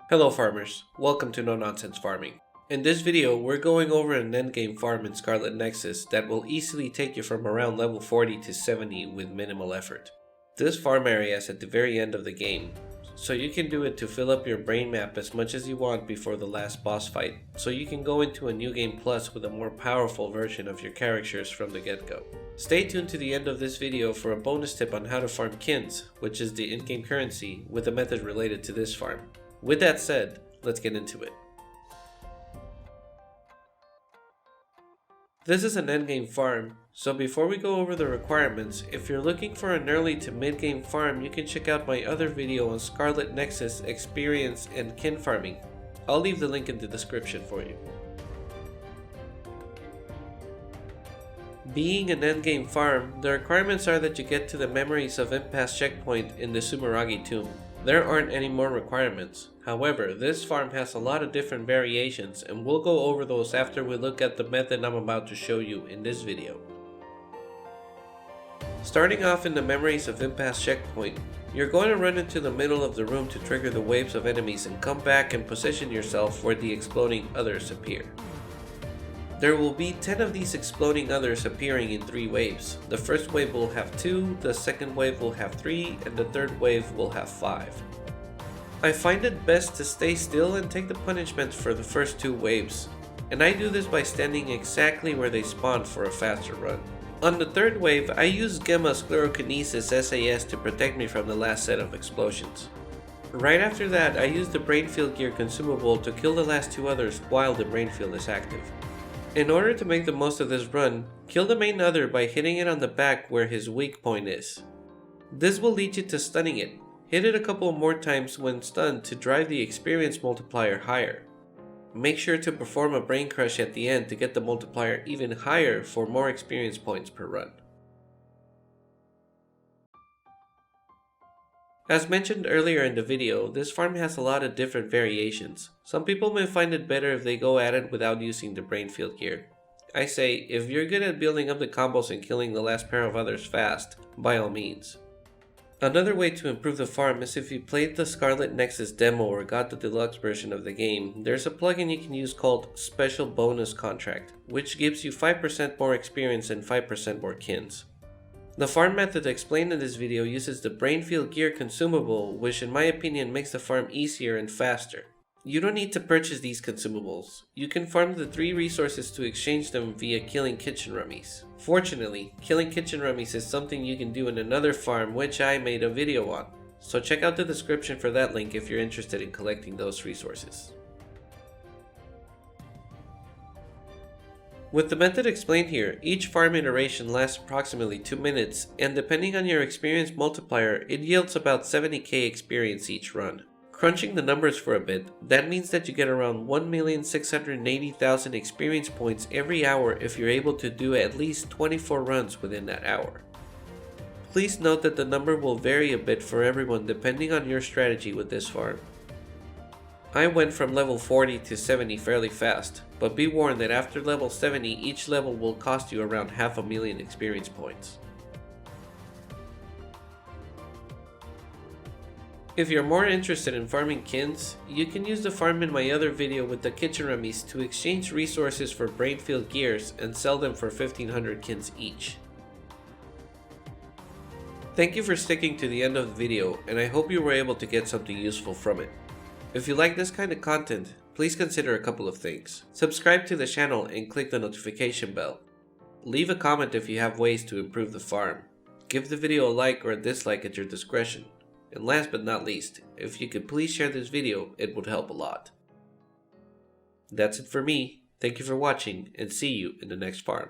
Hello farmers, welcome to No Nonsense Farming. In this video, we're going over an endgame farm in Scarlet Nexus that will easily take you from around level 40 to 70 with minimal effort. This farm area is at the very end of the game, so you can do it to fill up your brain map as much as you want before the last boss fight, so you can go into a new game plus with a more powerful version of your characters from the get-go. Stay tuned to the end of this video for a bonus tip on how to farm kins, which is the in-game currency, with a method related to this farm. With that said, let's get into it. This is an endgame farm, so before we go over the requirements, if you're looking for an early to mid-game farm, you can check out my other video on Scarlet Nexus experience and kin farming. I'll leave the link in the description for you. Being an endgame farm, the requirements are that you get to the Memories of Impasse checkpoint in the Sumeragi Tomb. There aren't any more requirements. However, this farm has a lot of different variations, and we'll go over those after we look at the method I'm about to show you in this video. Starting off in the Memories of Impasse checkpoint, you're going to run into the middle of the room to trigger the waves of enemies and come back and position yourself where the exploding others appear. There will be 10 of these exploding others appearing in 3 waves. The first wave will have 2, the second wave will have 3, and the third wave will have 5. I find it best to stay still and take the punishments for the first 2 waves, and I do this by standing exactly where they spawn for a faster run. On the third wave, I use Gamma Sclerokinesis SAS to protect me from the last set of explosions. Right after that, I use the Brainfield Gear consumable to kill the last 2 others while the Brainfield is active. In order to make the most of this run, kill the main other by hitting it on the back where his weak point is. This will lead you to stunning it. Hit it a couple more times when stunned to drive the experience multiplier higher. Make sure to perform a brain crush at the end to get the multiplier even higher for more experience points per run. As mentioned earlier in the video, this farm has a lot of different variations. Some people may find it better if they go at it without using the Brainfield gear. I say, if you're good at building up the combos and killing the last pair of others fast, by all means. Another way to improve the farm is if you played the Scarlet Nexus demo or got the deluxe version of the game, there's a plugin you can use called Special Bonus Contract, which gives you 5% more experience and 5% more kins. The farm method explained in this video uses the Brainfield Gear consumable, which in my opinion makes the farm easier and faster. You don't need to purchase these consumables. You can farm the 3 resources to exchange them via killing kitchen rummies. Fortunately, killing kitchen rummies is something you can do in another farm which I made a video on, so check out the description for that link if you're interested in collecting those resources. With the method explained here, each farm iteration lasts approximately 2 minutes, and depending on your experience multiplier, it yields about 70k experience each run. Crunching the numbers for a bit, that means that you get around 1,680,000 experience points every hour if you're able to do at least 24 runs within that hour. Please note that the number will vary a bit for everyone depending on your strategy with this farm. I went from level 40 to 70 fairly fast, but be warned that after level 70 each level will cost you around 500,000 experience points. If you're more interested in farming kins, you can use the farm in my other video with the kitchen rummies to exchange resources for Brainfield gears and sell them for 1500 kins each. Thank you for sticking to the end of the video, and I hope you were able to get something useful from it. If you like this kind of content, please consider a couple of things. Subscribe to the channel and click the notification bell. Leave a comment if you have ways to improve the farm. Give the video a like or a dislike at your discretion. And last but not least, if you could please share this video, it would help a lot. That's it for me. Thank you for watching, and see you in the next farm.